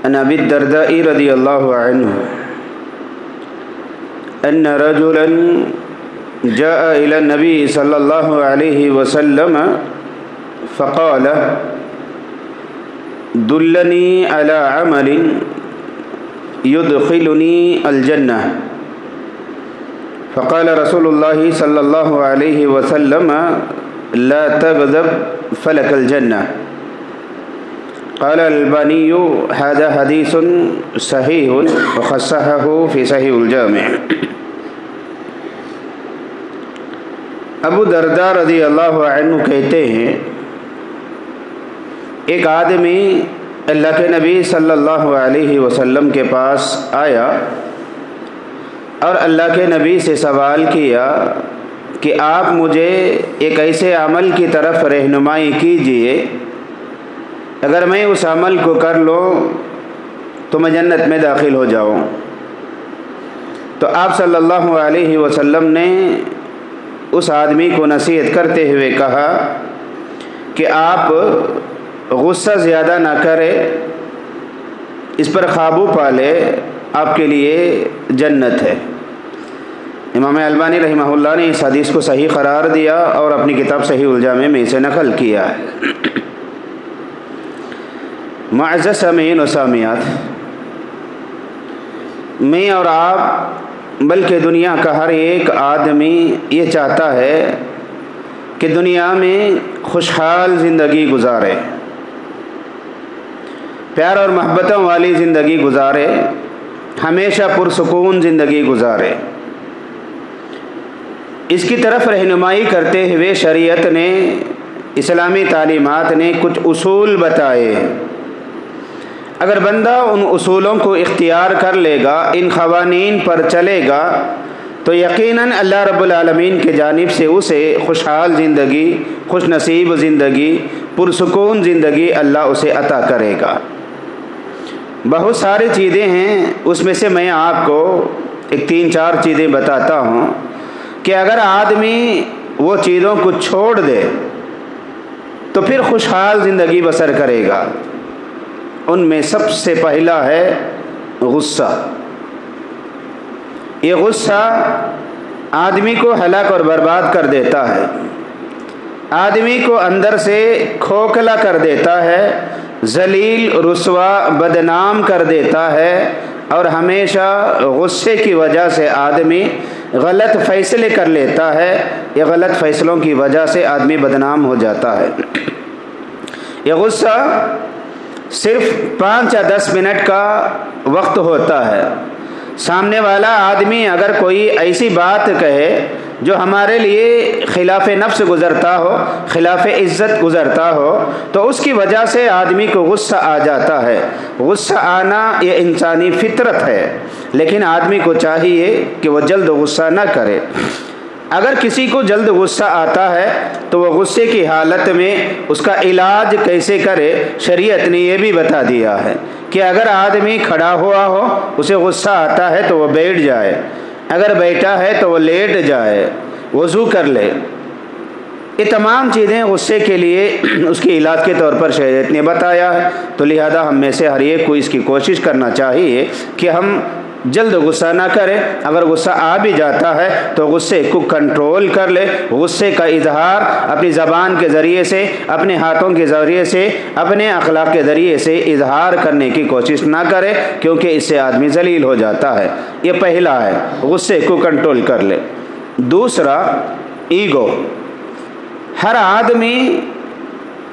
عن ابی الدرداء رضی اللہ عنہ ان رجلا جاء الى النبي صلی اللہ علیہ وسلم فقال دلنی على عمل يدخلني الجنة فقال رسول الله صلى الله عليه وسلم لا تغضب فلك الجنة. قال الألباني هذا حديث صحيح وخصحه في صحيح الجامع. ابو درداء رضی اللہ عنہ کہتے ہیں ایک آدمی اللہ کے نبی صلی اللہ علیہ وسلم کے پاس آیا اور اللہ کے نبی سے سوال کیا کہ آپ مجھے ایک ایسے عمل کی طرف رہنمائی کیجئے اگر میں اس عمل کو کر لوں تو میں جنت میں داخل ہو جاؤں. تو آپ صلی اللہ علیہ وسلم نے اس آدمی کو نصیحت کرتے ہوئے کہا کہ آپ غصہ زیادہ نہ کرے، اس پر قابو پا لے، آپ کے لیے جنت ہے. امام البانی رحمہ اللہ نے اس حدیث کو صحیح قرار دیا اور اپنی کتاب صحیح الجامع میں اسے نقل کیا ہے. معزز سامعین و سامعات، میں اور آپ بلکہ دنیا کا ہر ایک آدمی یہ چاہتا ہے کہ دنیا میں خوشحال زندگی گزارے، پیار اور محبتوں والی زندگی گزارے، ہمیشہ پرسکون زندگی گزارے. اس کی طرف رہنمائی کرتے ہوئے شریعت نے، اسلامی تعلیمات نے کچھ اصول بتائے. اگر بندہ ان اصولوں کو اختیار کر لے گا، ان قوانین پر چلے گا، تو یقیناً اللہ رب العالمین کے جانب سے اسے خوشحال زندگی، خوش نصیب زندگی، پرسکون زندگی اللہ اسے عطا کرے گا. بہت ساری چیزیں ہیں، اس میں سے میں آپ کو ایک 3-4 چیزیں بتاتا ہوں کہ اگر آدمی وہ چیزوں کو چھوڑ دے تو پھر خوشحال زندگی بسر کرے گا. ان میں سب سے پہلا ہے غصہ. یہ غصہ آدمی کو ہلاک اور برباد کر دیتا ہے، آدمی کو اندر سے کھوکھلا کر دیتا ہے، ذلیل، رسوا، بدنام کر دیتا ہے، اور ہمیشہ غصے کی وجہ سے آدمی غلط فیصلے کر لیتا ہے. یہ غلط فیصلوں کی وجہ سے آدمی بدنام ہو جاتا ہے. یہ غصہ صرف 5 یا 10 منٹ کا وقت ہوتا ہے. سامنے والا آدمی اگر کوئی ایسی بات کہے جو ہمارے لیے خلاف نفس گزرتا ہو، خلاف عزت گزرتا ہو، تو اس کی وجہ سے آدمی کو غصہ آ جاتا ہے. غصہ آنا یہ انسانی فطرت ہے، لیکن آدمی کو چاہیے کہ وہ جلد غصہ نہ کرے. اگر کسی کو جلد غصہ آتا ہے تو وہ غصے کی حالت میں اس کا علاج کیسے کرے، شریعت نے یہ بھی بتا دیا ہے کہ اگر آدمی کھڑا ہوا ہو، اسے غصہ آتا ہے تو وہ بیٹھ جائے، اگر بیٹھا ہے تو وہ لیٹ جائے، وضو کر لے. یہ تمام چیزیں غصے کے لیے اس کے علاج کے طور پر شریعت نے بتایا ہے. تو لہذا ہم میں سے ہر ایک کو اس کی کوشش کرنا چاہیے کہ ہم جلد غصہ نہ کرے. اگر غصہ آ بھی جاتا ہے تو غصے کو کنٹرول کر لے. غصے کا اظہار اپنی زبان کے ذریعے سے، اپنے ہاتھوں کے ذریعے سے، اپنے اخلاق کے ذریعے سے اظہار کرنے کی کوشش نہ کرے، کیونکہ اس سے آدمی ذلیل ہو جاتا ہے. یہ پہلا ہے، غصے کو کنٹرول کر لے. دوسرا، ایگو. ہر آدمی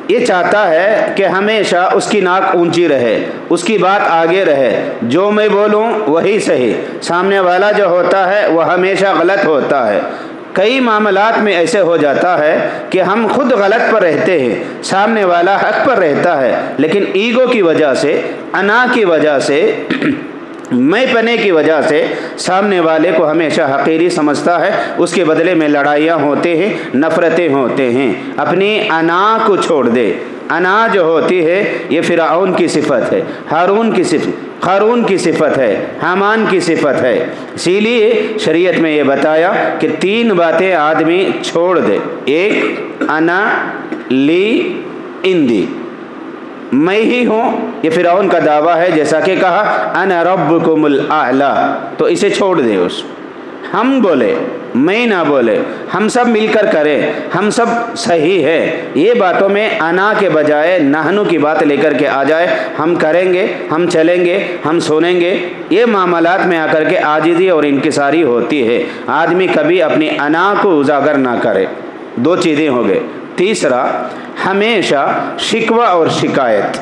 یہ چاہتا ہے کہ ہمیشہ اس کی ناک اونچی رہے، اس کی بات آگے رہے، جو میں بولوں وہی صحیح، سامنے والا جو ہوتا ہے وہ ہمیشہ غلط ہوتا ہے. کئی معاملات میں ایسے ہو جاتا ہے کہ ہم خود غلط پر رہتے ہیں، سامنے والا حق پر رہتا ہے، لیکن ایگو کی وجہ سے، انا کی وجہ سے، میں پنے کی وجہ سے سامنے والے کو ہمیشہ حقیری سمجھتا ہے. اس کے بدلے میں لڑائیاں ہوتے ہیں، نفرتیں ہوتے ہیں. اپنی انا کو چھوڑ دے. انا جو ہوتی ہے یہ فرعون کی صفت ہے، قارون کی صفت ہے، حامان کی صفت ہے. اسی لیے شریعت میں یہ بتایا کہ 3 باتیں آدمی چھوڑ دے. ایک، انا، لی، اندی. मैं ही हूँ, ये फिरौन का दावा है, जैसा कि कहा अना रब्बुकुमुल आला, तो इसे छोड़ दे। उस हम बोले, मैं ना बोले, हम सब मिलकर करें, हम सब सही है, ये बातों में अना के बजाय नहनु की बात लेकर के आ जाए, हम करेंगे, हम चलेंगे, हम सुनेंगे, ये मामलात में आकर के आजिज़ी और इनकिसारी होती है। आदमी कभी अपनी अना को उजागर ना करे। दो चीज़ें हो गए। तीसरा, हमेशा शिकवा और शिकायत,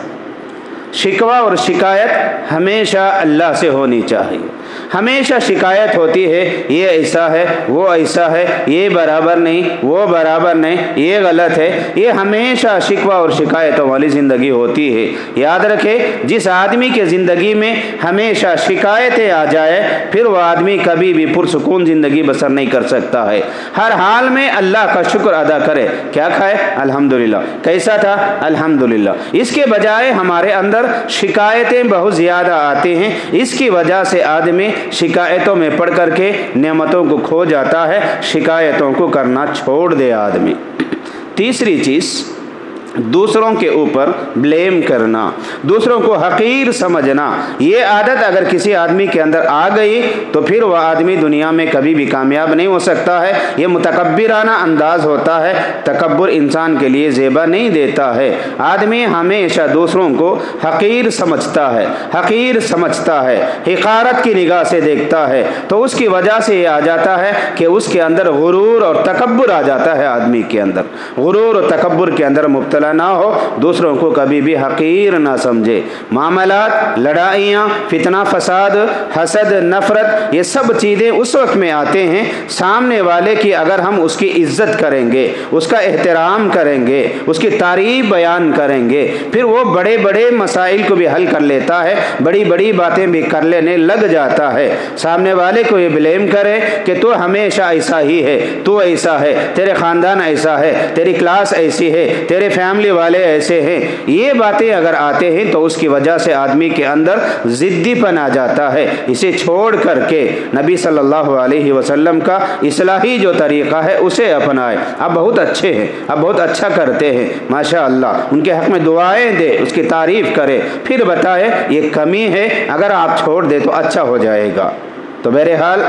शिकवा और शिकायत हमेशा अल्लाह से होनी चाहिए। हमेशा शिकायत होती है, ये ऐसा है, वो ऐसा है, ये बराबर नहीं, वो बराबर नहीं, ये गलत है, ये हमेशा शिकवा और शिकायतों वाली ज़िंदगी होती है। याद रखें, जिस आदमी के ज़िंदगी में हमेशा शिकायतें आ जाए, फिर वह आदमी कभी भी पुरसुकून ज़िंदगी बसर नहीं कर सकता है। हर हाल में अल्लाह का शुक्र अदा करे। क्या खाए? अल्हम्दुलिल्लाह। कैसा था? अल्हम्दुलिल्लाह। इसके बजाय हमारे अंदर शिकायतें बहुत ज़्यादा आती हैं। इसकी वजह से आदमी शिकायतों में पड़ करके नेमतों को खो जाता है। शिकायतों को करना छोड़ दे आदमी। तीसरी चीज़, दूसरों के ऊपर ब्लेम करना, दूसरों को हकीर समझना। ये आदत अगर किसी आदमी के अंदर आ गई तो फिर वह आदमी दुनिया में कभी भी कामयाब नहीं हो सकता है। ये मुतकब्बिराना अंदाज़ होता है। तकब्बुर इंसान के लिए ज़ेबा नहीं देता है। आदमी हमेशा दूसरों को हकीर समझता है, हकीर समझता है, हिकारत की निगाह से देखता है, तो उसकी वजह से ये आ जाता है कि उसके अंदर गुरूर और तकब्बुर आ जाता है। आदमी के अंदर गुरूर और तकब्बुर के अंदर मुब्तला ना हो, दूसरों को कभी भी हकीर ना समझे। मामलात, लड़ाइयाँ, फितना फसाद, हसद, नफ़रत, ये सब चीज़ें उस वक्त में आते हैं सामने वाले की अगर हम उसकी इज़्ज़त करेंगे, उसका एहतराम करेंगे, उसकी तारीफ़ बयान करेंगे, फिर वो बड़े बड़े मसाइल को भी हल कर लेता है, बड़ी बड़ी बातें भी कर लेने लग जाता है। सामने वाले को ये ब्लेम करे कि तू हमेशा ऐसा ही है, तू ऐसा है, तेरे ख़ानदान ऐसा है, तेरी क्लास ऐसी है, तेरे फैमिली वाले ऐसे हैं, ये बातें अगर आते हैं तो उसकी वजह से आदमी के अंदर ज़िद्दीपन आ जाता है। इसे छोड़ करके नबी सल्लल्लाहु अलैहि वसल्लम का इस्लाही जो तरीक़ा है उसे अपनाए। अब बहुत अच्छे हैं, अब बहुत अच्छा करते हैं, माशा अल्लाह, उनके हक़ में दुआएं दे, उसकी तारीफ़ करे, फिर बताए ये कमी है, अगर आप छोड़ दे तो अच्छा हो जाएगा। तो बहरहाल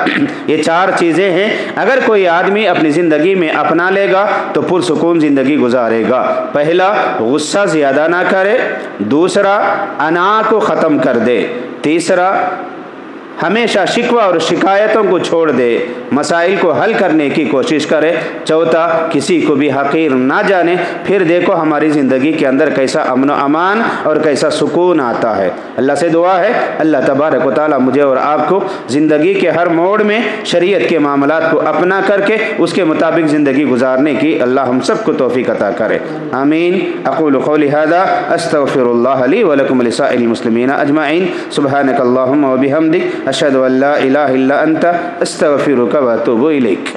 ये चार चीज़ें हैं, अगर कोई आदमी अपनी ज़िंदगी में अपना लेगा तो पुरसुकून ज़िंदगी गुजारेगा। पहला, गुस्सा ज़्यादा ना करे। दूसरा, अना को ख़त्म कर दे। तीसरा, हमेशा शिकवा और शिकायतों को छोड़ दे, मसाइल को हल करने की कोशिश करे। चौथा, किसी को भी हकीर ना जाने। फिर देखो हमारी ज़िंदगी के अंदर कैसा अमन व अमान और कैसा सुकून आता है। अल्लाह से दुआ है, अल्लाह तबारक व तआला मुझे और आपको ज़िंदगी के हर मोड़ में शरीयत के मामलात को अपना करके उसके मुताबिक ज़िंदगी गुजारने की अल्लाह हम सबको तौफीक अता करे। आमीन। अक़ूलु क़ौली हाज़ा अस्तग़फ़िरुल्लाह ली व लकुम व लिसाइरिल मुस्लिमीन अजमईन। सुब्हानकल्लाहुम्मा व बिहम्दिक अशहदु अल्ला इलाहा इल्ला अंता अस्तग़फिरुका व अतूबु इलैक।